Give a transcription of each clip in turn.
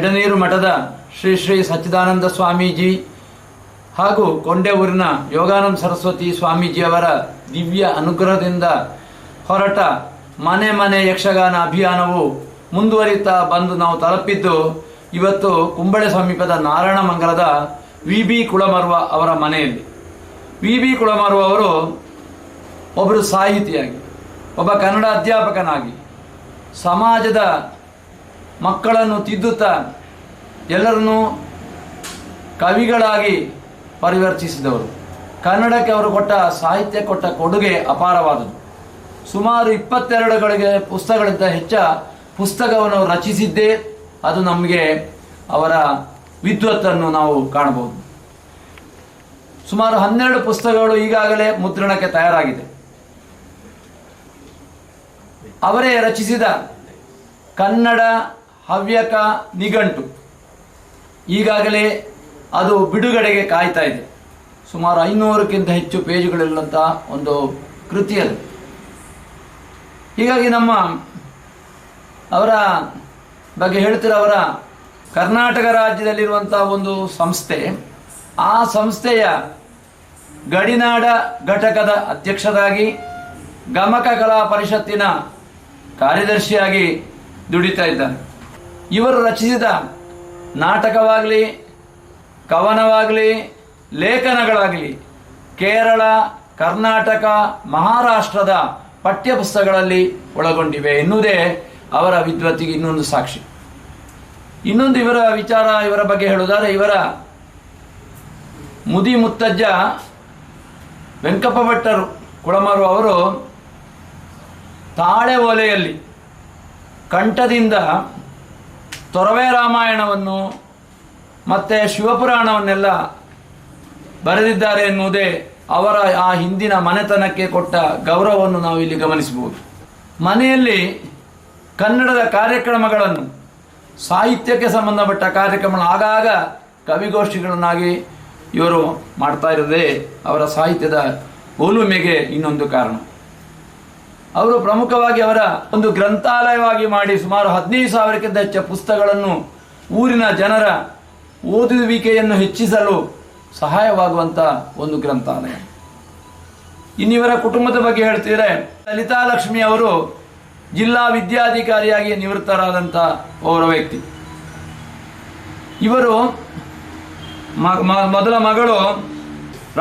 ಎಡನೀರು ಮಠದ ಶ್ರೀ ಶ್ರೀ ಸಚ್ಚಿದಾನಂದ ಸ್ವಾಮೀಜಿ ಹಾಗೂ ಕೊಂಡೆಯೂರಿನ ಯೋಗಾನಂದ ಸರಸ್ವತಿ ಸ್ವಾಮೀಜಿಯವರ ದಿವ್ಯ ಅನುಗ್ರಹದಿಂದ ಹೊರಟ ಮನೆ ಮನೆ ಯಕ್ಷಗಾನ ಅಭಿಯಾನವು ಮುಂದುವರಿತಾ ಬಂದು ನಾವು ತಲುಪಿದ್ದು ಇವತ್ತು ಕುಂಬಳೆ ಸಮೀಪದ ನಾರಾಯಣಮಂಗಲದ ವಿ.ಬಿ. ಕುಳಮರ್ವ ಅವರ ಮನೆಯಲ್ಲಿ. ವಿ.ಬಿ. ಕುಳಮರ್ವ ಅವರು ಒಬ್ಬರು ಸಾಹಿತಿಯಾಗಿ, ಒಬ್ಬ ಕನ್ನಡ ಅಧ್ಯಾಪಕನಾಗಿ, ಸಮಾಜದ ಮಕ್ಕಳನ್ನು ತಿದ್ದುತ್ತಾ ಎಲ್ಲರನ್ನೂ ಕವಿಗಳಾಗಿ ಪರಿವರ್ತಿಸಿದವರು. ಕನ್ನಡಕ್ಕೆ ಅವರು ಕೊಟ್ಟ ಸಾಹಿತ್ಯ ಕೊಟ್ಟ ಕೊಡುಗೆ ಅಪಾರವಾದದ್ದು. ಸುಮಾರು 22 ಪುಸ್ತಕಗಳಿಂದ ಹೆಚ್ಚ ಪುಸ್ತಕವನ್ನು ರಚಿಸಿದ್ದೇ ಅದು ನಮಗೆ ಅವರ ವಿದ್ವತ್ತನ್ನು ನಾವು ಕಾಣಬಹುದು. ಸುಮಾರು 12 ಪುಸ್ತಕಗಳು ಈಗಾಗಲೇ ಮುದ್ರಣಕ್ಕೆ ತಯಾರಾಗಿದೆ. ಅವರೇ ರಚಿಸಿದ ಕನ್ನಡ ಹವ್ಯಕ ನಿಘಂಟು ಈಗಾಗಲೇ ಅದು ಬಿಡುಗಡೆಗೆ ಕಾಯ್ತಾ ಇದೆ. ಸುಮಾರು 500ಕ್ಕಿಂತ ಹೆಚ್ಚು ಪೇಜುಗಳುಳ್ಳಂಥ ಒಂದು ಕೃತಿ ಅದು. ಹೀಗಾಗಿ ಅವರ ಬಗ್ಗೆ ಹೇಳ್ತಿರೋ, ಅವರ ಕರ್ನಾಟಕ ರಾಜ್ಯದಲ್ಲಿರುವಂಥ ಒಂದು ಸಂಸ್ಥೆ, ಆ ಸಂಸ್ಥೆಯ ಗಡಿನಾಡ ಘಟಕದ ಅಧ್ಯಕ್ಷರಾಗಿ, ಗಮಕ ಕಲಾ ಪರಿಷತ್ತಿನ ಕಾರ್ಯದರ್ಶಿಯಾಗಿ ದುಡಿತಾ ಇದ್ದಾರೆ. ಇವರು ರಚಿಸಿದ ನಾಟಕವಾಗಲಿ, ಕವನವಾಗಲಿ, ಲೇಖನಗಳಾಗಲಿ ಕೇರಳ, ಕರ್ನಾಟಕ, ಮಹಾರಾಷ್ಟ್ರದ ಪಠ್ಯಪುಸ್ತಕಗಳಲ್ಲಿ ಒಳಗೊಂಡಿವೆ ಎನ್ನುವುದೇ ಅವರ ವಿದ್ವತ್ತಿಗೆ ಇನ್ನೊಂದು ಸಾಕ್ಷಿ. ಇನ್ನೊಂದು ಇವರ ಬಗ್ಗೆ ಹೇಳುವುದಾದರೆ, ಇವರ ಮುದಿ ಮುತ್ತಜ್ಜ ವೆಂಕಪ್ಪ ಭಟ್ಟರು ಕುಳಮರು ಅವರು ತಾಳೆ ಓಲೆಯಲ್ಲಿ ಕಂಠದಿಂದ ತೊರವೆ ರಾಮಾಯಣವನ್ನು ಮತ್ತು ಶಿವಪುರಾಣವನ್ನೆಲ್ಲ ಬರೆದಿದ್ದಾರೆ ಎನ್ನುವುದೇ ಅವರ ಆ ಹಿಂದಿನ ಮನೆತನಕ್ಕೆ ಕೊಟ್ಟ ಗೌರವವನ್ನು ನಾವು ಇಲ್ಲಿ ಗಮನಿಸಬಹುದು. ಮನೆಯಲ್ಲಿ ಕನ್ನಡದ ಕಾರ್ಯಕ್ರಮಗಳನ್ನು, ಸಾಹಿತ್ಯಕ್ಕೆ ಸಂಬಂಧಪಟ್ಟ ಕಾರ್ಯಕ್ರಮಗಳನ್ನು ಆಗಾಗ ಕವಿಗೋಷ್ಠಿಗಳನ್ನಾಗಿ ಇವರು ಮಾಡ್ತಾ ಇರೋದೇ ಅವರ ಸಾಹಿತ್ಯದ ಒಲುಮೆಗೆ ಇನ್ನೊಂದು ಕಾರಣ. ಅವರು ಪ್ರಮುಖವಾಗಿ ಅವರ ಒಂದು ಗ್ರಂಥಾಲಯವಾಗಿ ಮಾಡಿ ಸುಮಾರು 15,000ಕ್ಕಿಂತ ಹೆಚ್ಚು ಪುಸ್ತಕಗಳನ್ನು ಊರಿನ ಜನರ ಓದುವಿಕೆಯನ್ನು ಹೆಚ್ಚಿಸಲು ಸಹಾಯವಾಗುವಂಥ ಒಂದು ಗ್ರಂಥಾಲಯ. ಇನ್ನಿವರ ಕುಟುಂಬದ ಬಗ್ಗೆ ಹೇಳ್ತಿದ್ರೆ, ಲಲಿತಾ ಲಕ್ಷ್ಮಿ ಅವರು ಜಿಲ್ಲಾ ವಿದ್ಯಾಧಿಕಾರಿಯಾಗಿ ನಿವೃತ್ತರಾದಂಥ ಅವರ ವ್ಯಕ್ತಿ. ಇವರು ಮೊದಲ ಮಗಳು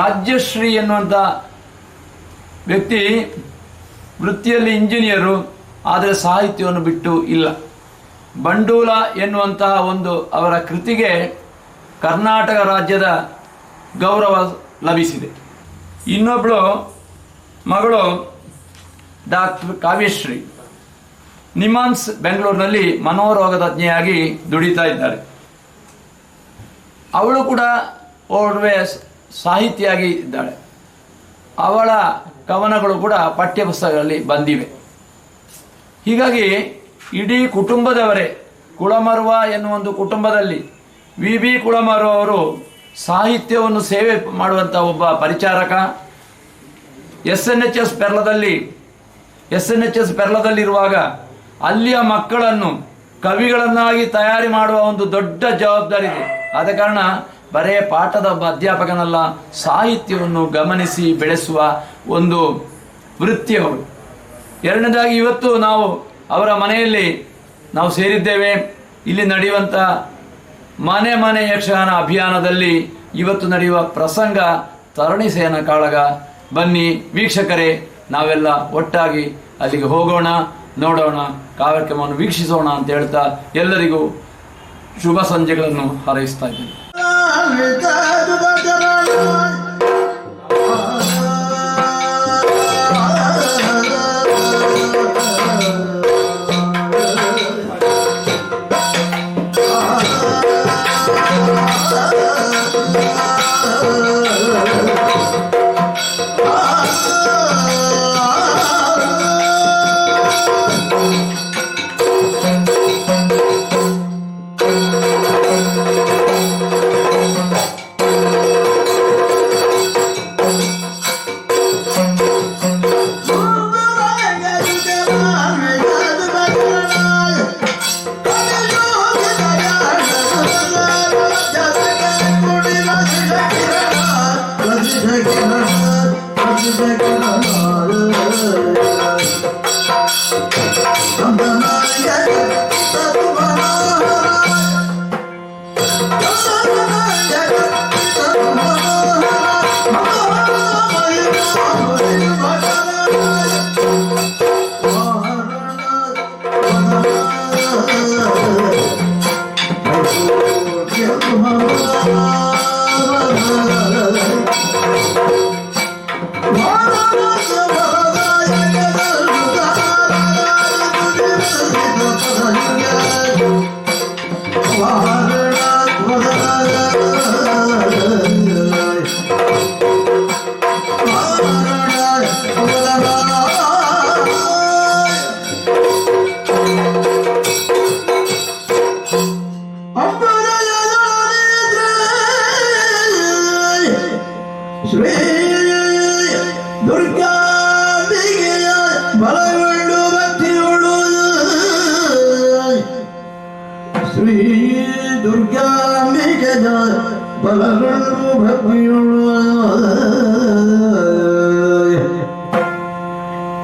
ರಾಜ್ಯಶ್ರೀ ಎನ್ನುವಂಥ ವ್ಯಕ್ತಿ ವೃತ್ತಿಯಲ್ಲಿ ಇಂಜಿನಿಯರು, ಆದರೆ ಸಾಹಿತ್ಯವನ್ನು ಬಿಟ್ಟು ಇಲ್ಲ. ಬಂಡೂಲ ಎನ್ನುವಂತಹ ಒಂದು ಅವರ ಕೃತಿಗೆ ಕರ್ನಾಟಕ ರಾಜ್ಯದ ಗೌರವ ಲಭಿಸಿದೆ. ಇನ್ನೊಬ್ಬಳು ಮಗಳು ಡಾಕ್ಟರ್ ಕಾವ್ಯಶ್ರೀ ನಿಮಾನ್ಸ್ ಬೆಂಗಳೂರಿನಲ್ಲಿ ಮನೋರೋಗ ತಜ್ಞೆಯಾಗಿ ದುಡಿತಾ ಇದ್ದಾರೆ. ಅವಳು ಕೂಡ ಒಳ್ಳೆ ಸಾಹಿತಿಯಾಗಿ ಇದ್ದಾಳೆ. ಅವಳ ಕವನಗಳು ಕೂಡ ಪಠ್ಯಪುಸ್ತಕಗಳಲ್ಲಿ ಬಂದಿವೆ. ಹೀಗಾಗಿ ಇಡೀ ಕುಟುಂಬದವರೇ, ಕುಳಮರ್ವ ಎನ್ನುವ ಒಂದು ಕುಟುಂಬದಲ್ಲಿ ವಿ.ಬಿ. ಕುಳಮರ್ವ ಅವರು ಸಾಹಿತ್ಯವನ್ನು ಸೇವೆ ಮಾಡುವಂಥ ಒಬ್ಬ ಪರಿಚಾರಕ. ಎಸ್.ಎನ್.ಎಚ್.ಎಸ್. ಪೆರ್ಲದಲ್ಲಿರುವಾಗ ಅಲ್ಲಿಯ ಮಕ್ಕಳನ್ನು ಕವಿಗಳನ್ನಾಗಿ ತಯಾರಿ ಮಾಡುವ ಒಂದು ದೊಡ್ಡ ಜವಾಬ್ದಾರಿ ಇದೆ. ಆದ ಕಾರಣ ಬರೇ ಪಾಠದ ಒಬ್ಬ ಅಧ್ಯಾಪಕನಲ್ಲ, ಸಾಹಿತ್ಯವನ್ನು ಗಮನಿಸಿ ಬೆಳೆಸುವ ಒಂದು ವೃತ್ತಿಯವರು. ಎರಡನೇದಾಗಿ ಇವತ್ತು ನಾವು ಅವರ ಮನೆಯಲ್ಲಿ ನಾವು ಸೇರಿದ್ದೇವೆ. ಇಲ್ಲಿ ನಡೆಯುವಂಥ ಮನೆ ಮನೆ ಯಕ್ಷಗಾನ ಅಭಿಯಾನದಲ್ಲಿ ಇವತ್ತು ನಡೆಯುವ ಪ್ರಸಂಗ ತರಣಿ ಸೇನ ಕಾಳಗ. ಬನ್ನಿ ವೀಕ್ಷಕರೇ, ನಾವೆಲ್ಲ ಒಟ್ಟಾಗಿ ಅಲ್ಲಿಗೆ ಹೋಗೋಣ, ನೋಡೋಣ, ಕಾರ್ಯಕ್ರಮವನ್ನು ವೀಕ್ಷಿಸೋಣ ಅಂತ ಹೇಳ್ತಾ ಎಲ್ಲರಿಗೂ ಶುಭ ಸಂಜೆಗಳನ್ನು ಹಾರೈಸ್ತಾ ಇದ್ದೇನೆ.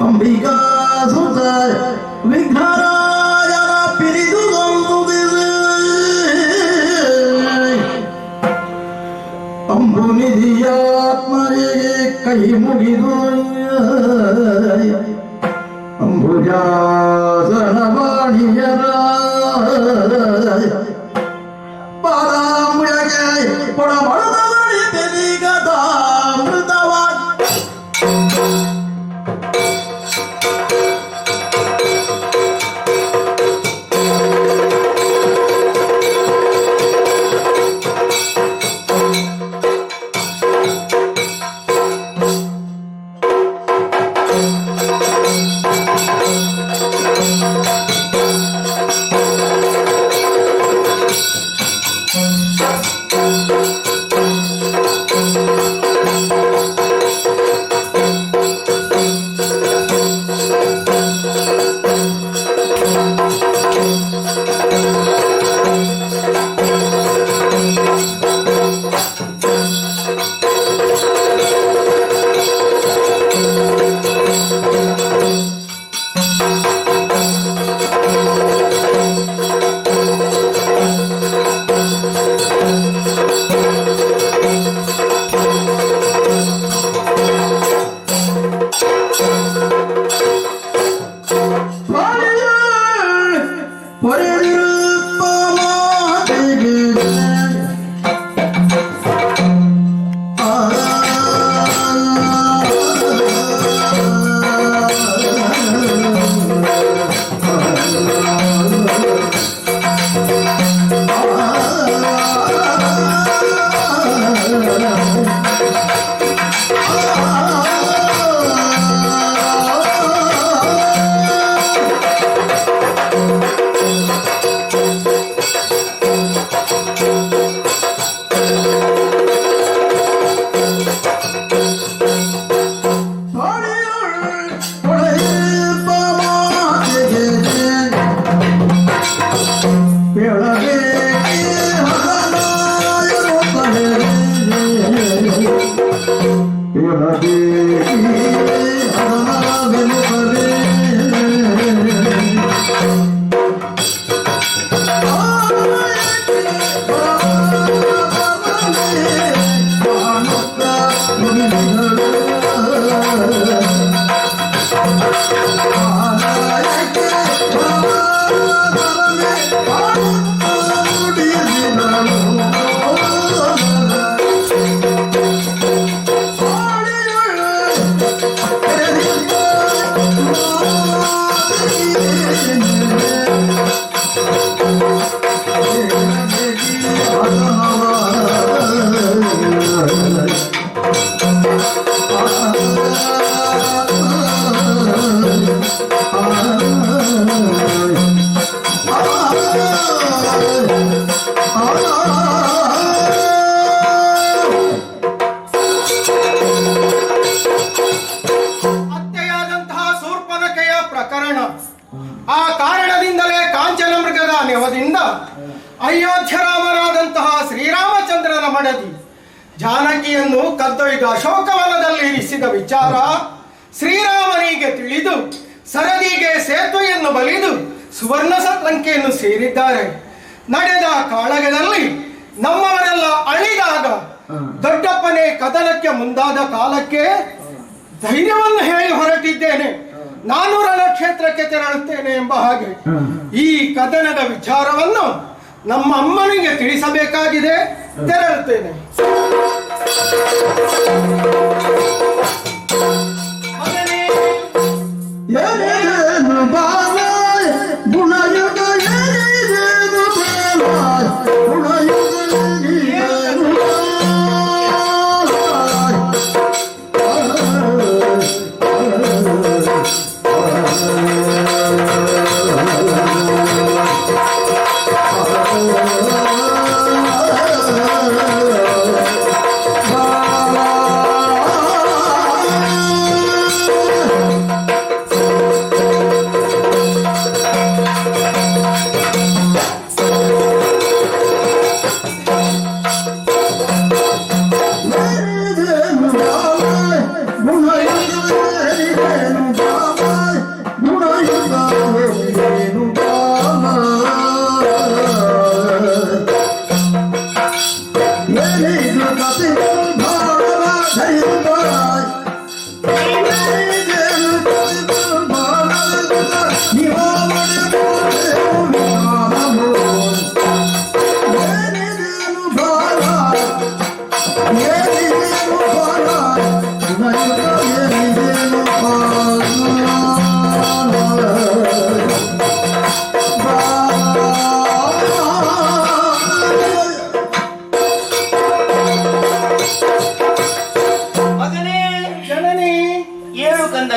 ಅಂಬಿಕಾ ಸುತ ವಿಘ್ನರಾಜನ ಪಿರಿದು ಅಂಬುನಿಧಿಯಾತ್ಮರಿಗೆ ಕೈ ಮುಗಿದು ಅಂಬುಜಾಸನವಾಣಿಯರ ಪಾದಾಂಬುಜಗೆ ಪೊಡಮಳದವಳಿ ತೆಲಿಗದಾಮೃತವ ಆ ಕಾರಣದಿಂದಲೇ ಕಾಂಚನ ಮೃಗದ ನೆವದಿಂದ ಅಯೋಧ್ಯ ರಾಮನಾದಂತಹ ಶ್ರೀರಾಮಚಂದ್ರನ ಮಡದಿ ಜಾನಕಿಯನ್ನು ಕದ್ದೊಯ್ದು ಅಶೋಕವನದಲ್ಲಿ ಇರಿಸಿದ ವಿಚಾರ ಶ್ರೀರಾಮನಿಗೆ ತಿಳಿದು ಸರದಿಗೆ ಸೇತುವೆಯನ್ನು ಬಲಿದು ಸುವರ್ಣ ಲಂಕೆಯನ್ನು ಸೇರಿದ್ದಾರೆ. ನಡೆದ ಕಾಳಗದಲ್ಲಿ ನಮ್ಮವರೆಲ್ಲ ಅಳಿದಾಗ ದೊಡ್ಡಪ್ಪನೇ ಕದನಕ್ಕೆ ಮುಂದಾದ ಕಾಲಕ್ಕೆ ಧೈರ್ಯವನ್ನು ಹೇಳಿ ಹೊರಟಿದ್ದೇನೆ. ನಾನು ರಣಕ್ಷೇತ್ರಕ್ಕೆ ತೆರಳುತ್ತೇನೆ ಎಂಬ ಹಾಗೆ ಈ ಕದನದ ವಿಚಾರವನ್ನು ನಮ್ಮ ಅಮ್ಮನಿಗೆ ತಿಳಿಸಬೇಕಾಗಿದೆ. ತೆರಳುತ್ತೇನೆ. ಏನೇನು ಬಾಲಾಯ್ ಗುಣಯುಗ ಏನೇನು ಬಾಲಾಯ್ ಗುಣಯುಗ ಏನೇನು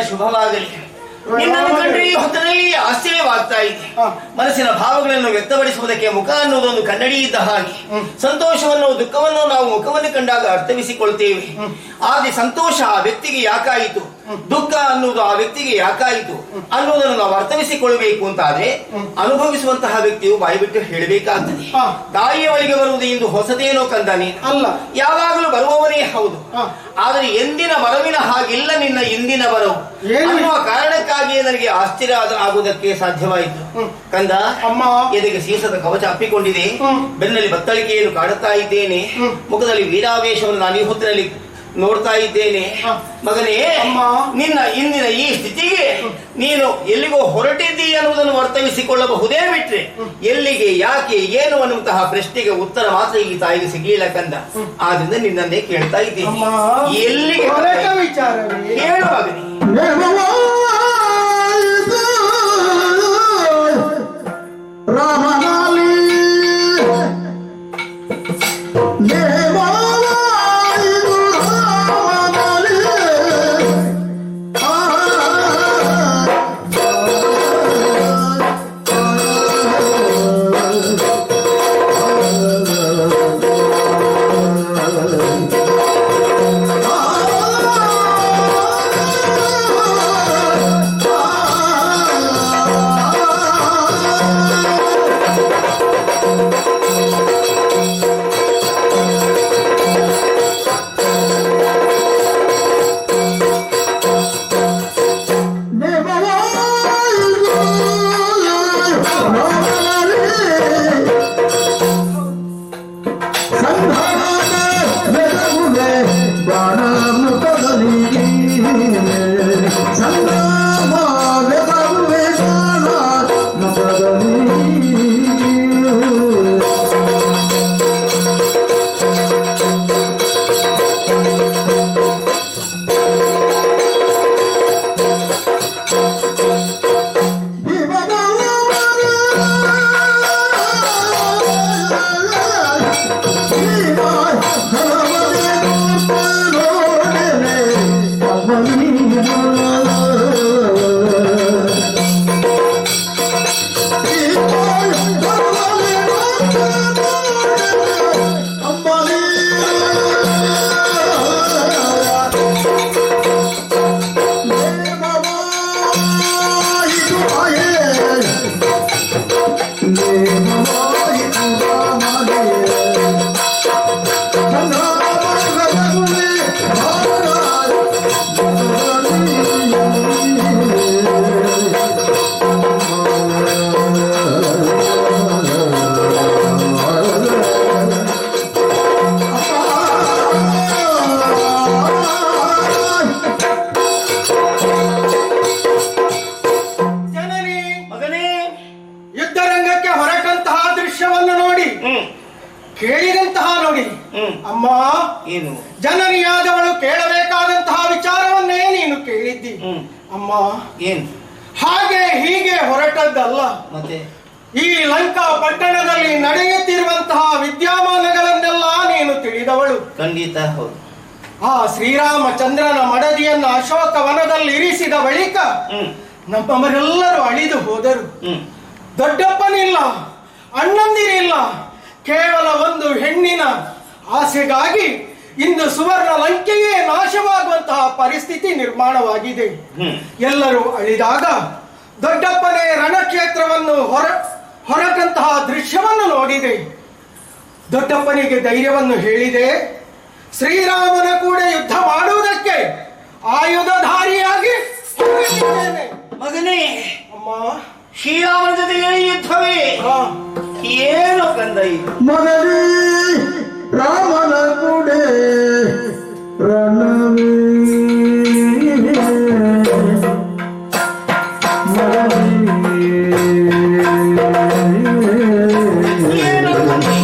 ಶುಭವಾಗಲಿ. ನಿನ್ನನ್ನು ಕಂಡ್ರೆ ಈ ಹೊತ್ತಿನಲ್ಲಿ ಆಶ್ಚರ್ಯವಾಗ್ತಾ ಇದೆ. ಮನಸ್ಸಿನ ಭಾವಗಳನ್ನು ವ್ಯಕ್ತಪಡಿಸುವುದಕ್ಕೆ ಮುಖ ಅನ್ನೋದೊಂದು ಕನ್ನಡಿ ಇದ್ದ ಹಾಗೆ ಸಂತೋಷವನ್ನು ದುಃಖವನ್ನು ನಾವು ಮುಖವನ್ನು ಕಂಡಾಗ ಅರ್ಥವಿಸಿಕೊಳ್ತೇವೆ. ಆದ್ರೆ ಸಂತೋಷ ಆ ವ್ಯಕ್ತಿಗೆ ಯಾಕಾಯಿತು, ದುಃಖ ಅನ್ನುವುದು ಆ ವ್ಯಕ್ತಿಗೆ ಯಾಕಾಯಿತು ಅನ್ನೋದನ್ನು ನಾವು ಅರ್ಥವಿಸಿಕೊಳ್ಳಬೇಕು ಅಂತಾದ್ರೆ ಅನುಭವಿಸುವಂತಹ ವ್ಯಕ್ತಿಯು ಬಾಯಿ ಬಿಟ್ಟು ಹೇಳಬೇಕಾಗ್ತದೆ. ತಾಯಿಯ ಬಳಿಗೆ ಬರುವುದು ಎಂದು ಹೊಸದೇನೋ ಕಂದಾನೆ ಅಲ್ಲ, ಯಾವಾಗಲೂ ಬರುವವನೇ ಹೌದು. ಆದರೆ ಎಂದಿನ ಬರವಿನ ಹಾಗಿಲ್ಲ ನಿನ್ನ ಇಂದಿನ ಬರವು ಅನ್ನುವ ಕಾರಣಕ್ಕಾಗಿಯೇ ನನಗೆ ಆಶ್ಚರ್ಯ ಆಗುವುದಕ್ಕೆ ಸಾಧ್ಯವಾಯಿತು. ಕಂದ, ಅಮ್ಮ ಎದೆಗೆ ಸೀಸದ ಕವಚ ಅಪ್ಪಿಕೊಂಡಿದೆ, ಬೆನ್ನಲ್ಲಿ ಬತ್ತಳಿಕೆಯನ್ನು ಕಾಡುತ್ತಾ ಇದ್ದೇನೆ, ಮುಖದಲ್ಲಿ ವೀರಾವೇಶವನ್ನು ನಾನು ಈ ಹೊತ್ತಿನಲ್ಲಿ ನೋಡ್ತಾ ಇದ್ದೇನೆ. ಮಗನೇ, ನಿನ್ನ ಇಂದಿನ ಈ ಸ್ಥಿತಿಗೆ ನೀನು ಎಲ್ಲಿಗೋ ಹೊರಟಿದ್ದೀ ಅನ್ನುವುದನ್ನು ಅರ್ಥವಿಸಿಕೊಳ್ಳಬಹುದೇ ಬಿಟ್ರೆ ಎಲ್ಲಿಗೆ, ಯಾಕೆ, ಏನು ಅನ್ನುವಂತಹ ಪ್ರಶ್ನೆಗೆ ಉತ್ತರ ಮಾತ್ರ ಈ ತಾಯಿಗೆ ಸಿಗಲಿಲ್ಲ ಕಂದ. ಆದ್ರಿಂದ ನಿನ್ನನ್ನೇ ಕೇಳ್ತಾ ಇದ್ದೀನಿ, ಎಲ್ಲಿಗೆ ಹೇಳು ಮಗನೇ. ರಾಮನಾಲಿ Oh ಅಮ್ಮ, ಏನು? ಜನನಿಯಾದವಳು ಕೇಳಬೇಕಾದಂತಹ ವಿಚಾರವನ್ನೇ ನೀನು ಕೇಳಿದ್ದಿ. ಅಮ್ಮ, ಏನು? ಹಾಗೆ ಹೀಗೆ ಹೊರಟದ್ದಲ್ಲ. ಮತ್ತೆ ಈ ಲಂಕಾ ಪಟ್ಟಣದಲ್ಲಿ ನಡೆಯುತ್ತಿರುವಂತಹ ವಿದ್ಯಮಾನಗಳನ್ನೆಲ್ಲ ನೀನು ತಿಳಿದವಳು. ಖಂಡಿತ ಹೌದು. ಆ ಶ್ರೀರಾಮಚಂದ್ರನ ಮಡದಿಯನ್ನು ಅಶೋಕ ವನದಲ್ಲಿ ಇರಿಸಿದ ಬಳಿಕ ನಮ್ಮವರೆಲ್ಲರೂ ಅಳಿದು ಹೋದರು. ದೊಡ್ಡಪ್ಪನಿಲ್ಲ, ಅಣ್ಣಂದಿರಿಲ್ಲ. ಕೇವಲ ಒಂದು ಹೆಣ್ಣಿನ ಆಸೆಗಾಗಿ ಇಂದು ಸುವರ್ಣ ಲಂಕೆಯೇ ನಾಶವಾಗುವಂತಹ ಪರಿಸ್ಥಿತಿ ನಿರ್ಮಾಣವಾಗಿದೆ. ಎಲ್ಲರೂ ಅಳಿದಾಗ ದೊಡ್ಡಪ್ಪನೇ ರಣಕ್ಷೇತ್ರವನ್ನು ಹೊರಟಂತಹ ದೃಶ್ಯವನ್ನು ನೋಡಿದೆ. ದೊಡ್ಡಪ್ಪನಿಗೆ ಧೈರ್ಯವನ್ನು ಹೇಳಿದೆ. ಶ್ರೀರಾಮನ ಕೂಡ ಯುದ್ಧ ಮಾಡುವುದಕ್ಕೆ ಆಯುಧಧಾರಿಯಾಗಿ ಹೊರಟಿದ್ದೇನೆ. ಮಗನೇ, ಅಮ್ಮ, ಶ್ರೀರಾಮನ ಜೊತೆಗೆ ಯುದ್ಧವೇ? ಏನು ಕಂದ ಇದು? ಮಗನೇ ರಾಮನ ಕೂಡೆ ರಣವೇ ಏನು ಕಂದೆ?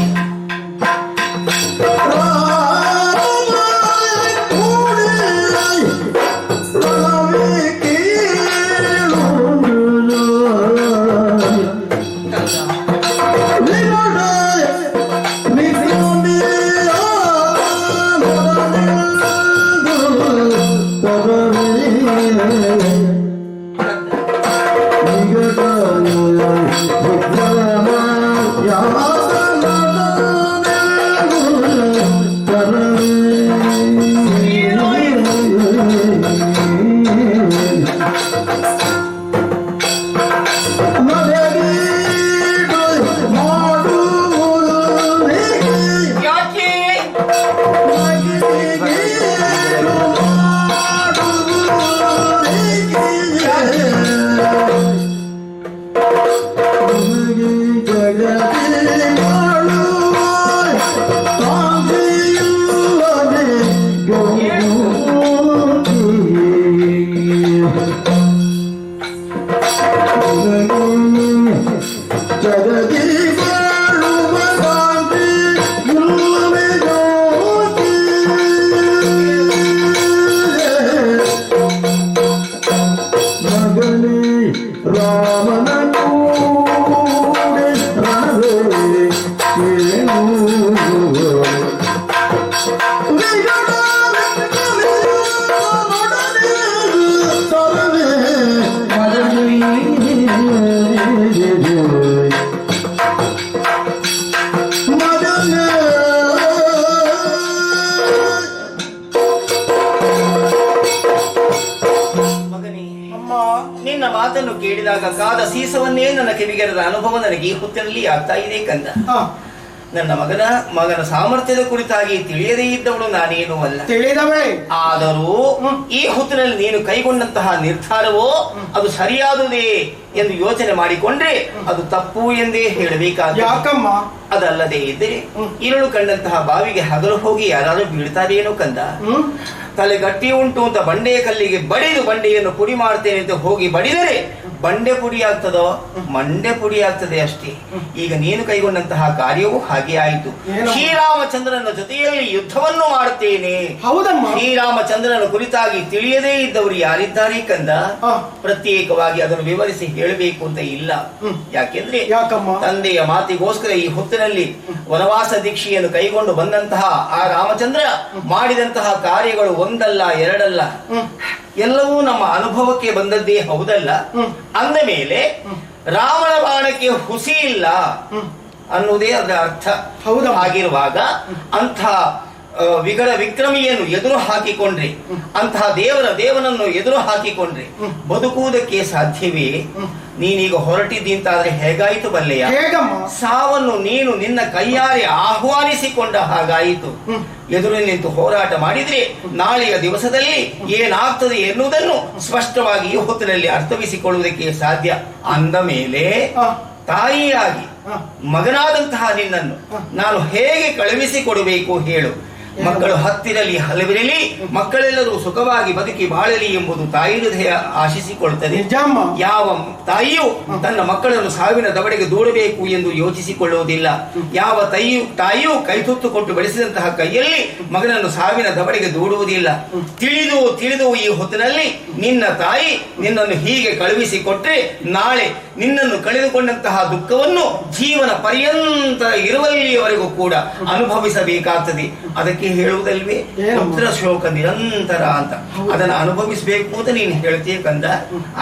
ನಿನ್ನ ಮಾತನ್ನು ಕೇಳಿದಾಗ ಕಾದ ಸೀಸವನ್ನೇ ನನ್ನ ಕಿವಿಗೆರೆದ ಅನುಭವ ನನಗೆ ಈ ಹೊತ್ತಿನಲ್ಲಿ ಆಗ್ತಾ ಇದೆ ಕಂದ. ನನ್ನ ಮಗನ ಸಾಮರ್ಥ್ಯದ ಕುರಿತಾಗಿ ತಿಳಿಯದೇ ಇದ್ದವಳು ನಾನೇನು ಅಲ್ಲ. ತಿಳಿದವಳೆ. ಆದರೂ ಈ ಹೊತ್ತಿನಲ್ಲಿ ನೀನು ಕೈಗೊಂಡಂತಹ ನಿರ್ಧಾರವೋ ಅದು ಸರಿಯಾದುದೇ ಎಂದು ಯೋಚನೆ ಮಾಡಿಕೊಂಡ್ರೆ ಅದು ತಪ್ಪು ಎಂದೇ ಹೇಳಬೇಕಾದ. ಯಾಕಮ್ಮ? ಅದಲ್ಲದೆ ಇದ್ದರೆ ಇರುಳು ಕಂಡಂತಹ ಬಾವಿಗೆ ಹಗಲು ಹೋಗಿ ಯಾರಾದ್ರೂ ಬೀಳ್ತಾರೇನೋ ಕಂದ. ತಲೆ ಗಟ್ಟಿ ಉಂಟು ಅಂತ ಬಂಡೆಯ ಕಲ್ಲಿಗೆ ಬಡಿದು ಬಂಡೆಯನ್ನು ಪುಡಿ ಮಾಡ್ತೇನೆ ಅಂತ ಹೋಗಿ ಬಡಿದರೆ ಬಂಡೆ ಪುಡಿ ಆಗ್ತದೋ ಮಂಡೆ ಪುಡಿ ಆಗ್ತದೆ ಅಷ್ಟೇ. ಈಗ ನೀನು ಕೈಗೊಂಡಂತಹ ಕಾರ್ಯವೂ ಹಾಗೆ ಆಯಿತು. ಶ್ರೀರಾಮಚಂದ್ರನ ಜೊತೆಯಲ್ಲಿ ಯುದ್ಧವನ್ನು ಮಾಡುತ್ತೇನೆ. ಹೌದಮ್ಮ. ಶ್ರೀರಾಮಚಂದ್ರನ ಕುರಿತಾಗಿ ತಿಳಿಯದೇ ಇದ್ದವರು ಯಾರಿದ್ದಾರೆ ಕಂದ? ಪ್ರತ್ಯೇಕವಾಗಿ ಅದನ್ನು ವಿವರಿಸಿ ಹೇಳಬೇಕು ಅಂತ ಇಲ್ಲ. ಯಾಕೆಂದ್ರೆ ತಂದೆಯ ಮಾತಿಗೋಸ್ಕರ ಈ ಹೊತ್ತಿನಲ್ಲಿ ವನವಾಸ ದೀಕ್ಷೆಯನ್ನು ಕೈಗೊಂಡು ಬಂದಂತಹ ಆ ರಾಮಚಂದ್ರ ಮಾಡಿದಂತಹ ಕಾರ್ಯಗಳು ಒಂದಲ್ಲ ಎರಡಲ್ಲ, ಎಲ್ಲವೂ ನಮ್ಮ ಅನುಭವಕ್ಕೆ ಬಂದದ್ದೇ ಹೌದಲ್ಲ. ಅಂದ ಮೇಲೆ ರಾಮನ ಬಾಣಕ್ಕೆ ಹುಸಿ ಇಲ್ಲ ಅನ್ನುವುದೇ ಅದರ ಅರ್ಥ. ಹಾಗಿರುವಾಗ ಅಂಥ ವಿಗಳ ವಿಕ್ರಮಿಯನ್ನು ಎದುರು ಹಾಕಿಕೊಂಡ್ರೆ, ಅಂತಹ ದೇವನನ್ನು ಎದುರು ಹಾಕಿಕೊಂಡ್ರೆ ಬದುಕುವುದಕ್ಕೆ ಸಾಧ್ಯವೇ? ನೀನೀಗ ಹೊರಟಿದ್ದಿಂತಾದ್ರೆ ಹೇಗಾಯಿತು ಬಲ್ಲೆಯ? ಸಾವನ್ನು ನೀನು ನಿನ್ನ ಕೈಯಾರೆ ಆಹ್ವಾನಿಸಿಕೊಂಡ ಹಾಗಾಯಿತು. ಎದುರು ನಿಂತು ಹೋರಾಟ ಮಾಡಿದ್ರೆ ನಾಳೆಯ ದಿವಸದಲ್ಲಿ ಏನಾಗ್ತದೆ ಎನ್ನುವುದನ್ನು ಸ್ಪಷ್ಟವಾಗಿ ಈ ಹೊತ್ತಿನಲ್ಲಿ ಅರ್ಥವಿಸಿಕೊಳ್ಳುವುದಕ್ಕೆ ಸಾಧ್ಯ. ಅಂದ ಮೇಲೆ ತಾಯಿಯಾಗಿ ಮಗನಾದಂತಹ ನಿನ್ನನ್ನು ನಾನು ಹೇಗೆ ಕಳುಹಿಸಿಕೊಡಬೇಕು ಹೇಳು? ಮಕ್ಕಳು ಹತ್ತಿರಲಿ ಹಲವಿರಲಿ, ಮಕ್ಕಳೆಲ್ಲರೂ ಸುಖವಾಗಿ ಬದುಕಿ ಬಾಳಲಿ ಎಂಬುದು ತಾಯಿ ಹೃದಯ ಆಶಿಸಿಕೊಳ್ಳುತ್ತದೆ. ನಿಜಮ್ಮ. ಯಾವ ತಾಯಿಯು ತನ್ನ ಮಕ್ಕಳನ್ನು ಸಾವಿನ ದವಡೆಗೆ ದೂಡಬೇಕು ಎಂದು ಯೋಚಿಸಿಕೊಳ್ಳುವುದಿಲ್ಲ. ಯಾವ ತಾಯಿಯು ಕೈತುತ್ತು ಕೊಟ್ಟು ಬೆಳೆಸಿದಂತಹ ಕೈಯಲ್ಲಿ ಮಗನನ್ನು ಸಾವಿನ ದವಡೆಗೆ ದೂಡುವುದಿಲ್ಲ. ತಿಳಿದು ಈ ಹೊತ್ತಿನಲ್ಲಿ ನಿನ್ನ ತಾಯಿ ನಿನ್ನನ್ನು ಹೀಗೆ ಕಳುಹಿಸಿಕೊಟ್ರೆ ನಾಳೆ ನಿನ್ನನ್ನು ಕಳೆದುಕೊಂಡಂತಹ ದುಃಖವನ್ನು ಜೀವನ ಪರ್ಯಂತ ಇರುವಲ್ಲಿಯವರೆಗೂ ಕೂಡ ಅನುಭವಿಸಬೇಕಾಗ್ತದೆ. ಅದಕ್ಕೆ ಹೇಳುವುದಲ್ವೇ ಪುತ್ರ ಶೋಕ ನಿರಂತರ ಅಂತ. ಅದನ್ನು ಅನುಭವಿಸಬೇಕು ಅಂತ ನೀನು ಹೇಳ್ತೀಯ ಕಂದ.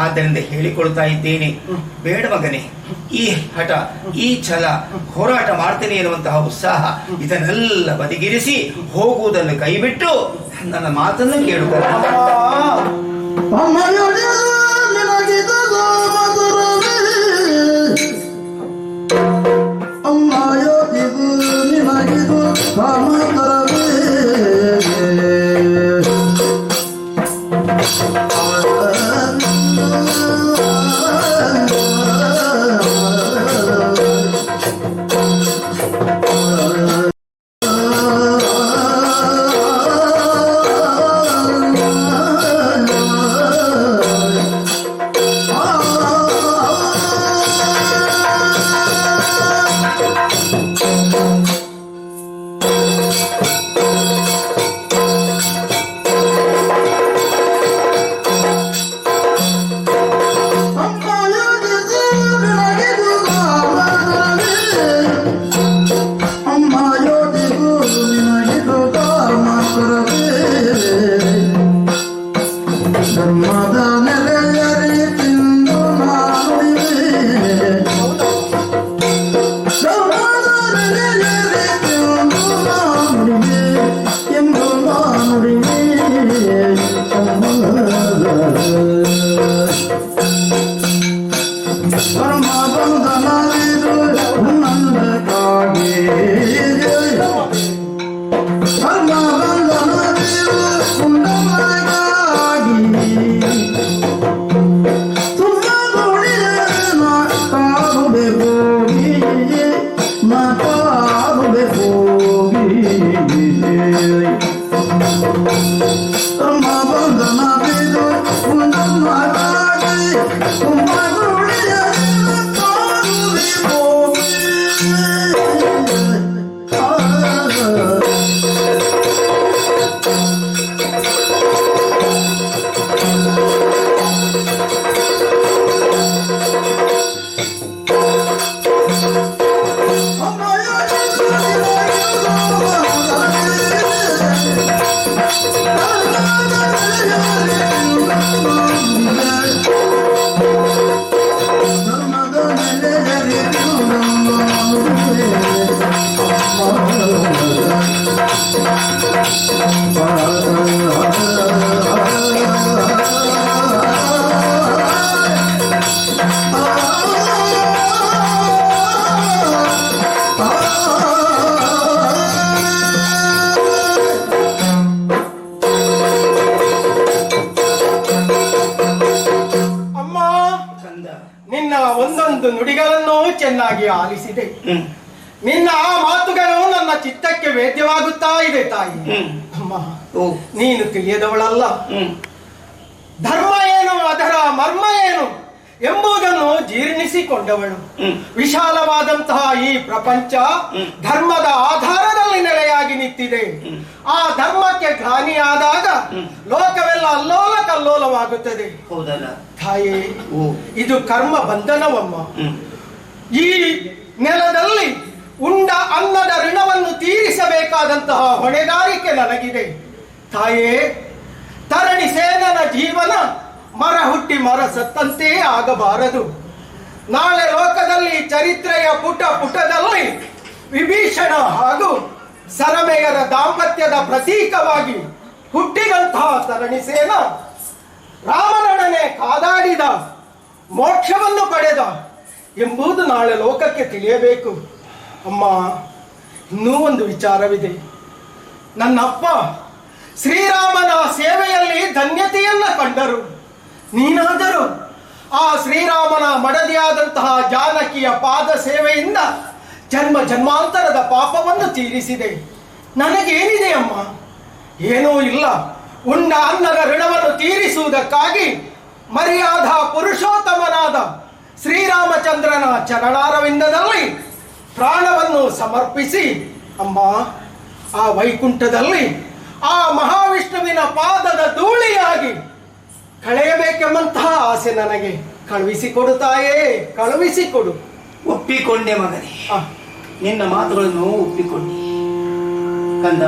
ಆದ್ದರಿಂದ ಹೇಳಿಕೊಳ್ತಾ ಇದ್ದೇನೆ, ಬೇಡ ಮಗನೇ, ಈ ಹಠ, ಈ ಛಲ, ಹೋರಾಟ ಮಾಡ್ತೇನೆ ಎನ್ನುವಂತಹ ಉತ್ಸಾಹ ಇದನ್ನೆಲ್ಲ ಬದಿಗಿರಿಸಿ ಹೋಗುವುದನ್ನು ಕೈಬಿಟ್ಟು ನನ್ನ ಮಾತನ್ನು ಕೇಳುವುದು. ಒಂದೊಂದು ನುಡಿಗಳನ್ನು ಚೆನ್ನಾಗಿ ಆಲಿಸಿದೆ. ನಿನ್ನ ಆ ಮಾತುಗಳು ನನ್ನ ಚಿತ್ತಕ್ಕೆ ವೇದ್ಯವಾಗುತ್ತಾ ಇದೆ ತಾಯಿ. ಅಮ್ಮ, ನೀನು ತಿಳಿಯದವಳಲ್ಲ. ಧರ್ಮ ಏನು, ಅದರ ಮರ್ಮ ಏನು ಎಂಬುದನ್ನು ಜೀರ್ಣಿಸಿಕೊಂಡವಳು. ವಿಶಾಲವಾದಂತಹ ಈ ಪ್ರಪಂಚ ಧರ್ಮದ ಆಧಾರದಲ್ಲಿ ನೆಲೆಯಾಗಿ ನಿಂತಿದೆ. ಆ ಧರ್ಮಕ್ಕೆ ಗ್ಲಾನಿಯಾದಾಗ ಲೋಕವೆಲ್ಲ ಅಲ್ಲೋಲ ಕಲ್ಲೋಲವಾಗುತ್ತದೆ. ತಾಯಿ, ಇದು ಕರ್ಮ ಬಂಧನವಮ್ಮ. ಈ ನೆಲದಲ್ಲಿ ಉಂಡ ಅನ್ನದ ಋಣವನ್ನು ತೀರಿಸಬೇಕಾದಂತಹ ಹೊಣೆಗಾರಿಕೆ ನನಗಿದೆ. ತಾಯೇ, ತರಣಿ ಸೇನನ ಜೀವನ ಮರ ಹುಟ್ಟಿ ಮರ ಸತ್ತಂತೆ ಆಗಬಾರದು. ನಾಳೆ ಲೋಕದಲ್ಲಿ ಚರಿತ್ರೆಯ ಪುಟದಲ್ಲಿ ವಿಭೀಷಣ ಹಾಗೂ ಸರಮೆಯರ ದಾಂಪತ್ಯದ ಪ್ರತೀಕವಾಗಿ ಹುಟ್ಟಿದಂತಹ ತರಣಿ ಸೇನ ರಾಮನೊಡನೆ ಕಾದಾಡಿದ, ಮೋಕ್ಷವನ್ನು ಪಡೆದ ಎಂಬುದು ನಾಳೆ ಲೋಕಕ್ಕೆ ತಿಳಿಯಬೇಕು. ಅಮ್ಮ, ಇನ್ನೂ ಒಂದು ವಿಚಾರವಿದೆ. ನನ್ನಪ್ಪ ಶ್ರೀರಾಮನ ಸೇವೆಯಲ್ಲಿ ಧನ್ಯತೆಯನ್ನ ಕಂಡರು. ನೀನಾದರೂ ಆ ಶ್ರೀರಾಮನ ಮಡದಿಯಾದಂತಹ ಜಾನಕಿಯ ಪಾದ ಸೇವೆಯಿಂದ ಜನ್ಮ ಜನ್ಮಾಂತರದ ಪಾಪವನ್ನು ತೀರಿಸಿದೆ. ನನಗೇನಿದೆ ಅಮ್ಮ? ಏನೂ ಇಲ್ಲ. ಉಂಡ ಅನ್ನದ ಋಣವನ್ನು ತೀರಿಸುವುದಕ್ಕಾಗಿ ಮರ್ಯಾದ ಪುರುಷೋತ್ತಮನಾದ ಶ್ರೀರಾಮಚಂದ್ರನ ಚರಣಾರವಿಂದದಲ್ಲಿ ಪ್ರಾಣವನ್ನು ಸಮರ್ಪಿಸಿ ಅಮ್ಮ ಆ ವೈಕುಂಠದಲ್ಲಿ ಆ ಮಹಾವಿಷ್ಣುವಿನ ಪಾದದ ಧೂಳಿಯಾಗಿ ಕಳೆಯಬೇಕೆಂಬಂತಹ ಆಸೆ ನನಗೆ. ಕಳುಹಿಸಿಕೊಡು ತಾಯೇ, ಕಳುಹಿಸಿಕೊಡು. ಒಪ್ಪಿಕೊಂಡೆ ಮಗನೇ, ನಿನ್ನ ಮಾತುಗಳನ್ನು ಒಪ್ಪಿಕೊಂಡೆ ಕಂದ.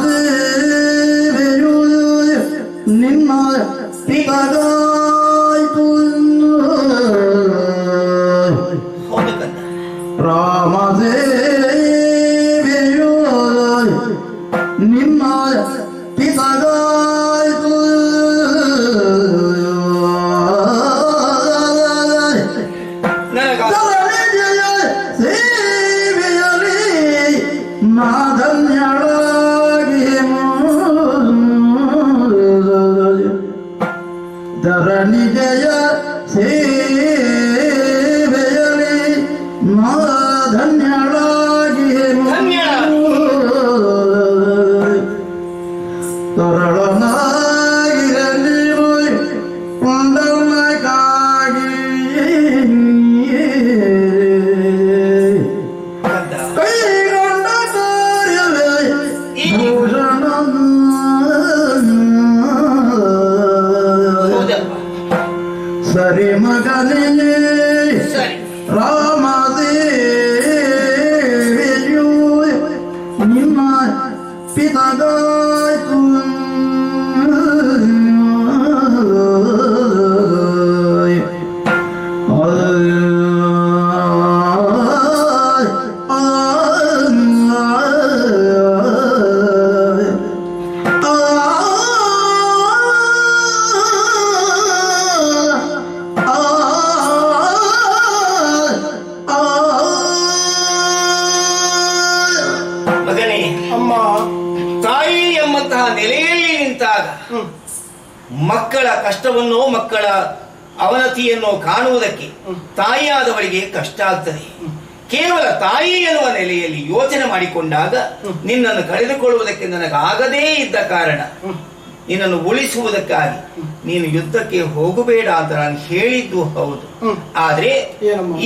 ರಾಮದೇವಿಯು ನಿನ್ನ ಪಿತಗಾಯಿತು. ಹೌದು ಕಂದ. ರಾಮದೇವಿಯು ನಿನ್ನ ಪಿತಗಾಯಿತು. ಧರಣಿ ಜಯ ಸೇವೆಯಲಿ ಧನ್ಯಳಾಗಿ ತರಳನಾಗಿರಲಿ ಕೊಂಡಲಕ್ಕಾಗಿ ಕೈಗೊಂಡ ಕಾರ್ಯವೇ ಭೂಷಣ. ಸರಿ ಮಗನೇ ರಾಮದೇವಿಯು ನಿಮ್ಮ ಪಿತಗಾಯಿತು. ನೆಲೆಯಲ್ಲಿ ನಿಂತಾಗ ಮಕ್ಕಳ ಕಷ್ಟವನ್ನು, ಮಕ್ಕಳ ಅವನತಿಯನ್ನು ಕಾಣುವುದಕ್ಕೆ ತಾಯಿಯಾದವಳಿಗೆ ಕಷ್ಟ ಆಗ್ತದೆ. ಕೇವಲ ತಾಯಿ ಎನ್ನುವ ನೆಲೆಯಲ್ಲಿ ಯೋಚನೆ ಮಾಡಿಕೊಂಡಾಗ ನಿನ್ನನ್ನು ಕಳೆದುಕೊಳ್ಳುವುದಕ್ಕೆ ನನಗಾಗದೇ ಇದ್ದ ಕಾರಣ ನಿನ್ನನ್ನು ಉಳಿಸುವುದಕ್ಕಾಗಿ ನೀನು ಯುದ್ಧಕ್ಕೆ ಹೋಗಬೇಡ ಅಂತ ನಾನು ಹೇಳಿದ್ದು ಹೌದು. ಆದ್ರೆ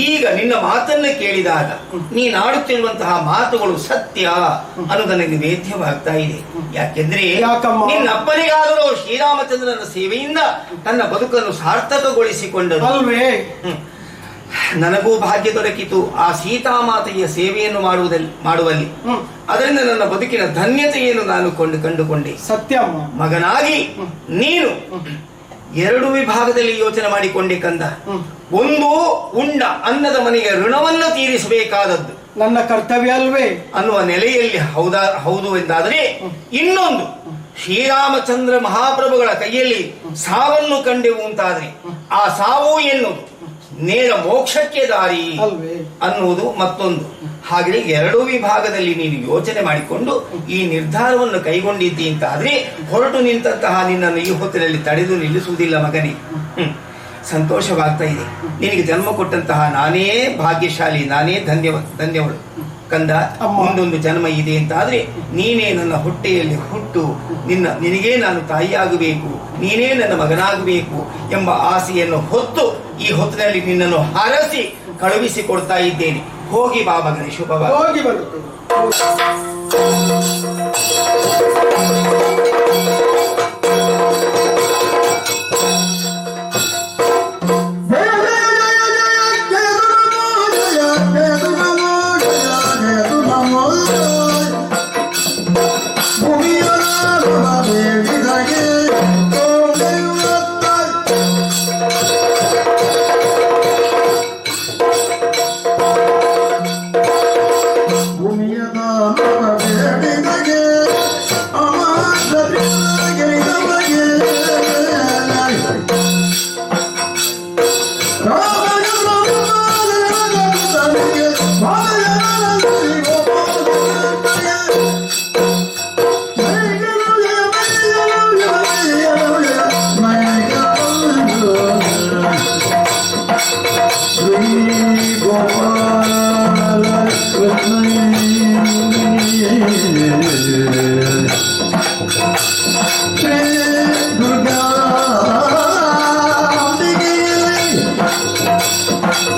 ಈಗ ನಿನ್ನ ಮಾತನ್ನ ಕೇಳಿದಾಗ ನೀನಾಡುತ್ತಿರುವಂತಹ ಮಾತುಗಳು ಸತ್ಯ ಅನ್ನೋದು ನನಗೆ ವೇದ್ಯವಾಗ್ತಾ ಇದೆ. ಯಾಕೆಂದ್ರೆ ನಿನ್ನ ಅಪ್ಪನಿಗಾದರೂ ಶ್ರೀರಾಮಚಂದ್ರನ ಸೇವೆಯಿಂದ ತನ್ನ ಬದುಕನ್ನು ಸಾರ್ಥಕಗೊಳಿಸಿಕೊಂಡರು ಅಲ್ವೇ? ನನಗೂ ಭಾಗ್ಯ ದೊರಕಿತು ಆ ಸೀತಾಮಾತೆಯ ಸೇವೆಯನ್ನು ಮಾಡುವಲ್ಲಿ. ಅದರಿಂದ ನನ್ನ ಬದುಕಿನ ಧನ್ಯತೆಯನ್ನು ನಾನು ಕಂಡುಕೊಂಡೆ. ಸತ್ಯ ಮಗನಾಗಿ ನೀನು ಎರಡು ವಿಭಾಗದಲ್ಲಿ ಯೋಚನೆ ಮಾಡಿಕೊಂಡೆ ಕಂದ. ಒಂದು, ಉಂಡ ಅನ್ನದ ಮನೆಗೆ ಋಣವನ್ನು ತೀರಿಸಬೇಕಾದದ್ದು ನನ್ನ ಕರ್ತವ್ಯ ಅಲ್ವೇ ಅನ್ನುವ ನೆಲೆಯಲ್ಲಿ ಹೌದು ಎಂದಾದರೆ, ಇನ್ನೊಂದು ಶ್ರೀರಾಮಚಂದ್ರ ಮಹಾಪ್ರಭುಗಳ ಕೈಯಲ್ಲಿ ಸಾವನ್ನು ಕಂಡೆವು ಅಂತಾದ್ರೆ ಆ ಸಾವು ಎನ್ನುವುದು ನೇರ ಮೋಕ್ಷಕ್ಕೆ ದಾರಿ ಅನ್ನುವುದು ಮತ್ತೊಂದು. ಹಾಗೆ ಎರಡೂ ವಿಭಾಗದಲ್ಲಿ ನೀನು ಯೋಚನೆ ಮಾಡಿಕೊಂಡು ಈ ನಿರ್ಧಾರವನ್ನು ಕೈಗೊಂಡಿದ್ದಿ ಅಂತಾದ್ರೆ ಹೊರಟು ನಿಂತಹ ನಿನ್ನನ್ನು ಈ ಹೊತ್ತಿನಲ್ಲಿ ತಡೆದು ನಿಲ್ಲಿಸುವುದಿಲ್ಲ ಮಗನೇ. ಸಂತೋಷವಾಗ್ತಾ ಇದೆ. ನಿನಗೆ ಜನ್ಮ ಕೊಟ್ಟಂತಹ ನಾನೇ ಭಾಗ್ಯಶಾಲಿ, ನಾನೇ ಧನ್ಯವಳು ಕಂದ. ಮುಂದೊಂದು ಜನ್ಮ ಇದೆ ಅಂತಾದ್ರೆ ನೀನೇ ನನ್ನ ಹೊಟ್ಟೆಯಲ್ಲಿ ಹುಟ್ಟು ನಿನಗೇ ನಾನು ತಾಯಿಯಾಗಬೇಕು, ನೀನೇ ನನ್ನ ಮಗನಾಗಬೇಕು ಎಂಬ ಆಸೆಯನ್ನು ಹೊತ್ತು ಈ ಹೊತ್ತಿನಲ್ಲಿ ನಿನ್ನನ್ನು ಹರಸಿ ಕಳುಹಿಸಿ ಕೊಡ್ತಾ ಇದ್ದೇನೆ. ಹೋಗಿ ಬಾ ಮಗನೇ, ಶುಭವಾಗಿ ಹೋಗಿ ಬರುತ್ತೇನೆ. ಭೂಮಿಯ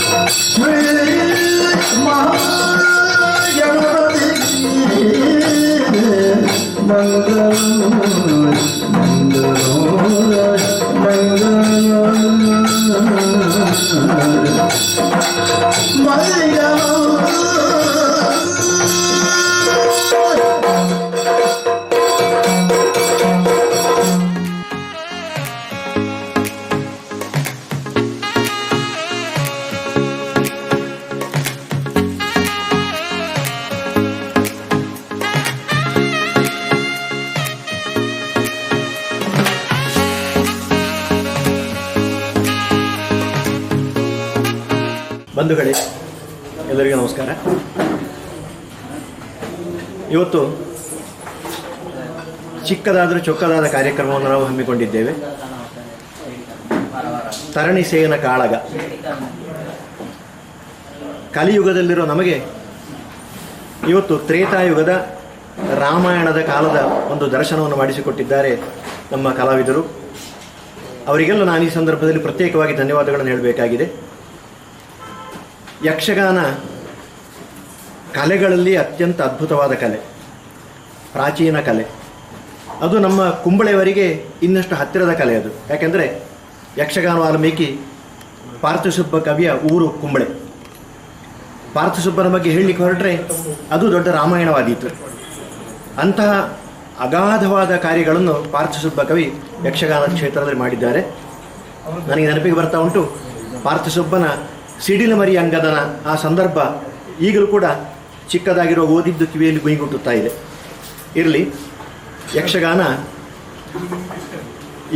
ಶ್ರೀ ಮಹಾಗಣಪತಿ ಮಂಗಳಂ ಬಂಧುಗಳೇ, ಎಲ್ಲರಿಗೂ ನಮಸ್ಕಾರ. ಇವತ್ತು ಚಿಕ್ಕದಾದರೂ ಚೊಕ್ಕದಾದ ಕಾರ್ಯಕ್ರಮವನ್ನು ನಾವು ಹಮ್ಮಿಕೊಂಡಿದ್ದೇವೆ. ತರಣಿಸೇನ ಕಾಳಗ. ಕಲಿಯುಗದಲ್ಲಿರೋ ನಮಗೆ ಇವತ್ತು ತ್ರೇತಾಯುಗದ ರಾಮಾಯಣದ ಕಾಲದ ಒಂದು ದರ್ಶನವನ್ನು ಮಾಡಿಸಿಕೊಟ್ಟಿದ್ದಾರೆ ನಮ್ಮ ಕಲಾವಿದರು. ಅವರಿಗೆಲ್ಲ ನಾನು ಈ ಸಂದರ್ಭದಲ್ಲಿ ಪ್ರತ್ಯೇಕವಾಗಿ ಧನ್ಯವಾದಗಳನ್ನು ಹೇಳಬೇಕಾಗಿದೆ. ಯಕ್ಷಗಾನ ಕಲೆಗಳಲ್ಲಿ ಅತ್ಯಂತ ಅದ್ಭುತವಾದ ಕಲೆ, ಪ್ರಾಚೀನ ಕಲೆ. ಅದು ನಮ್ಮ ಕುಂಬಳೆಯವರಿಗೆ ಇನ್ನಷ್ಟು ಹತ್ತಿರದ ಕಲೆ ಅದು. ಯಾಕೆಂದರೆ ಯಕ್ಷಗಾನ ವಾಲ್ಮೀಕಿ ಪಾರ್ಥಸುಬ್ಬ ಕವಿಯ ಊರು ಕುಂಬಳೆ. ಪಾರ್ಥಸುಬ್ಬನ ಬಗ್ಗೆ ಹೇಳಲಿಕ್ಕೆ ಹೊರಟ್ರೆ ಅದು ದೊಡ್ಡ ರಾಮಾಯಣವಾದೀತು. ಅಂತಹ ಅಗಾಧವಾದ ಕಾರ್ಯಗಳನ್ನು ಪಾರ್ಥಸುಬ್ಬ ಕವಿ ಯಕ್ಷಗಾನ ಕ್ಷೇತ್ರದಲ್ಲಿ ಮಾಡಿದ್ದಾರೆ. ನನಗೆ ನೆನಪಿಗೆ ಬರ್ತಾ ಉಂಟು ಪಾರ್ಥಸುಬ್ಬನ ಸಿಡಿಲು ಮರಿ ಅಂಗದನ ಆ ಸಂದರ್ಭ ಈಗಲೂ ಕೂಡ ಚಿಕ್ಕದಾಗಿರೋ ಓದಿದ್ದು ಕಿವಿಯಲ್ಲಿ ಗುಯ್ಗುಟ್ಟುತ್ತಾ ಇದೆ. ಇರಲಿ, ಯಕ್ಷಗಾನ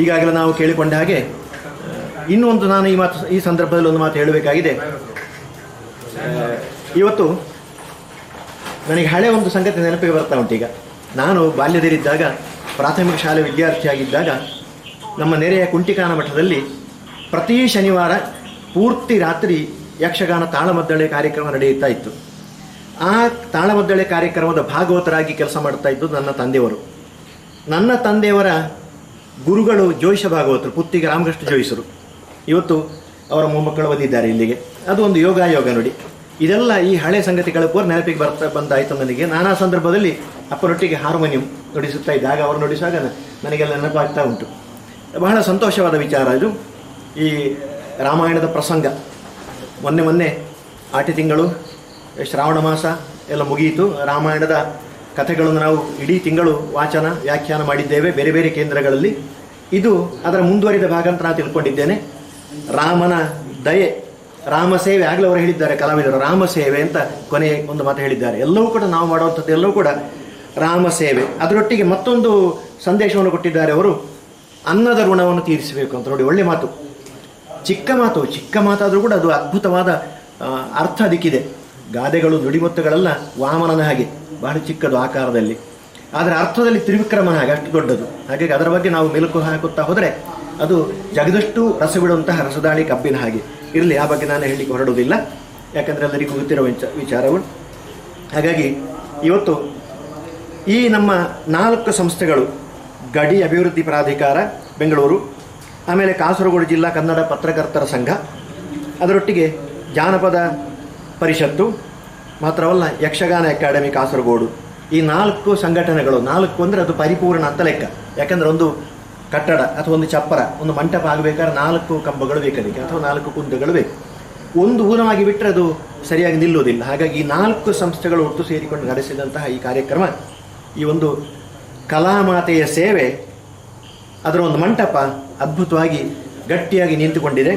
ಈಗಾಗಲೇ ನಾವು ಕೇಳಿಕೊಂಡ ಹಾಗೆ ಇನ್ನೊಂದು ನಾನು ಈ ಸಂದರ್ಭದಲ್ಲಿ ಒಂದು ಮಾತು ಹೇಳಬೇಕಾಗಿದೆ. ಇವತ್ತು ನನಗೆ ಹಳೆ ಒಂದು ಸಂಗತಿ ನೆನಪಿಗೆ ಬರ್ತಾ ಉಂಟು. ಈಗ ನಾನು ಬಾಲ್ಯದಲ್ಲಿದ್ದಾಗ, ಪ್ರಾಥಮಿಕ ಶಾಲೆ ವಿದ್ಯಾರ್ಥಿಯಾಗಿದ್ದಾಗ, ನಮ್ಮ ನೆರೆಯ ಕುಂಟಿಕಾನ ಮಠದಲ್ಲಿ ಪ್ರತಿ ಶನಿವಾರ ಪೂರ್ತಿ ರಾತ್ರಿ ಯಕ್ಷಗಾನ ತಾಳಮದ್ದಳೆ ಕಾರ್ಯಕ್ರಮ ನಡೆಯುತ್ತಾ ಇತ್ತು. ಆ ತಾಳಮದ್ದಳೆ ಕಾರ್ಯಕ್ರಮದ ಭಾಗವತರಾಗಿ ಕೆಲಸ ಮಾಡ್ತಾ ಇದ್ದು ನನ್ನ ತಂದೆಯವರು. ನನ್ನ ತಂದೆಯವರ ಗುರುಗಳು ಜೋಯಿಸ ಭಾಗವತರು, ಪುತ್ತಿಗೆ ರಾಮಕೃಷ್ಣ ಜೋಯಿಸರು. ಇವತ್ತು ಅವರ ಮೊಮ್ಮಕ್ಕಳು ಬಂದಿದ್ದಾರೆ ಇಲ್ಲಿಗೆ. ಅದು ಒಂದು ಯೋಗ ನೋಡಿ. ಇದೆಲ್ಲ ಈ ಹಳೆ ಸಂಗತಿಗಳ ಪೂರ ನೆನಪಿಗೆ ಬಂದಾಯಿತು ನನಗೆ. ನಾನಾ ಸಂದರ್ಭದಲ್ಲಿ ಅಪ್ಪನೊಟ್ಟಿಗೆ ಹಾರ್ಮೋನಿಯಂ ನುಡಿಸುತ್ತಾ ಇದ್ದಾಗ ಅವರು ನುಡಿಸುವಾಗ ನನಗೆಲ್ಲ ನೆನಪಾಗ್ತಾ ಉಂಟು. ಬಹಳ ಸಂತೋಷವಾದ ವಿಚಾರ ಇದು. ಈ ರಾಮಾಯಣದ ಪ್ರಸಂಗ ಮೊನ್ನೆ ಆಟಿ ತಿಂಗಳು ಶ್ರಾವಣ ಮಾಸ ಎಲ್ಲ ಮುಗಿಯಿತು. ರಾಮಾಯಣದ ಕಥೆಗಳನ್ನು ನಾವು ಇಡೀ ತಿಂಗಳು ವಾಚನ ವ್ಯಾಖ್ಯಾನ ಮಾಡಿದ್ದೇವೆ ಬೇರೆ ಬೇರೆ ಕೇಂದ್ರಗಳಲ್ಲಿ. ಇದು ಅದರ ಮುಂದುವರಿದ ಭಾಗ ಅಂತ ನಾನು ತಿಳ್ಕೊಂಡಿದ್ದೇನೆ. ರಾಮನ ದಯೆ, ರಾಮ ಸೇವೆ. ಆಗಲೇ ಅವರು ಹೇಳಿದ್ದಾರೆ ಕಲಾವಿದರು, ರಾಮ ಸೇವೆ ಅಂತ ಕೊನೆ ಒಂದು ಮಾತು ಹೇಳಿದ್ದಾರೆ. ಎಲ್ಲವೂ ಕೂಡ ನಾವು ಮಾಡುವಂಥದ್ದು ಎಲ್ಲವೂ ಕೂಡ ರಾಮ ಸೇವೆ. ಅದರೊಟ್ಟಿಗೆ ಮತ್ತೊಂದು ಸಂದೇಶವನ್ನು ಕೊಟ್ಟಿದ್ದಾರೆ ಅವರು, ಅನ್ನದ ಋಣವನ್ನು ತೀರಿಸಬೇಕು ಅಂತ. ನೋಡಿ, ಒಳ್ಳೆ ಮಾತು. ಚಿಕ್ಕ ಮಾತಾದರೂ ಕೂಡ ಅದು ಅದ್ಭುತವಾದ ಅರ್ಥ ಅದಕ್ಕಿದೆ. ಗಾದೆಗಳು, ನುಡಿಮುತ್ತುಗಳೆಲ್ಲ ವಾಮನನ ಹಾಗೆ ಬಹಳ ಚಿಕ್ಕದು ಆಕಾರದಲ್ಲಿ, ಆದರೆ ಅರ್ಥದಲ್ಲಿ ತ್ರಿವಿಕ್ರಮನ ಹಾಗೆ ಅಷ್ಟು ದೊಡ್ಡದು. ಹಾಗಾಗಿ ಅದರ ಬಗ್ಗೆ ನಾವು ಮೆಲುಕು ಹಾಕುತ್ತಾ ಹೋದರೆ ಅದು ಜಗದಷ್ಟು ರಸ ಬಿಡುವಂತಹ ರಸದಾಳಿ ಕಬ್ಬಿನ ಹಾಗೆ. ಇರಲಿ, ಆ ಬಗ್ಗೆ ನಾನು ಹೇಳಲಿಕ್ಕೆ ಹೊರಡುವುದಿಲ್ಲ, ಯಾಕಂದರೆ ಎಲ್ಲರಿಗೂ ಗೊತ್ತಿರುವ ವಿಚಾರಗಳು. ಹಾಗಾಗಿ ಇವತ್ತು ಈ ನಮ್ಮ 4 ಸಂಸ್ಥೆಗಳು, ಗಡಿ ಅಭಿವೃದ್ಧಿ ಪ್ರಾಧಿಕಾರ ಬೆಂಗಳೂರು, ಆಮೇಲೆ ಕಾಸರಗೋಡು ಜಿಲ್ಲಾ ಕನ್ನಡ ಪತ್ರಕರ್ತರ ಸಂಘ, ಅದರೊಟ್ಟಿಗೆ ಜಾನಪದ ಪರಿಷತ್ತು, ಮಾತ್ರವಲ್ಲ ಯಕ್ಷಗಾನ ಅಕಾಡೆಮಿ ಕಾಸರಗೋಡು, ಈ 4 ಸಂಘಟನೆಗಳು. 4 ಅಂದರೆ ಅದು ಪರಿಪೂರ್ಣ ಅಂತ ಲೆಕ್ಕ. ಯಾಕಂದರೆ ಒಂದು ಕಟ್ಟಡ ಅಥವಾ ಒಂದು ಚಪ್ಪರ, ಒಂದು ಮಂಟಪ ಆಗಬೇಕಾದ್ರೆ 4 ಕಂಬಗಳು ಬೇಕದಕ್ಕೆ, ಅಥವಾ 4 ಕುಂದಗಳು ಬೇಕು. ಒಂದು ಊರವಾಗಿ ಬಿಟ್ಟರೆ ಅದು ಸರಿಯಾಗಿ ನಿಲ್ಲುವುದಿಲ್ಲ. ಹಾಗಾಗಿ ಈ 4 ಸಂಸ್ಥೆಗಳು ಒಟ್ಟು ಸೇರಿಕೊಂಡು ನಡೆಸಿದಂತಹ ಈ ಕಾರ್ಯಕ್ರಮ, ಈ ಒಂದು ಕಲಾಮಾತೆಯ ಸೇವೆ, ಅದರ ಒಂದು ಮಂಟಪ ಅದ್ಭುತವಾಗಿ ಗಟ್ಟಿಯಾಗಿ ನಿಂತುಕೊಂಡಿದೆ.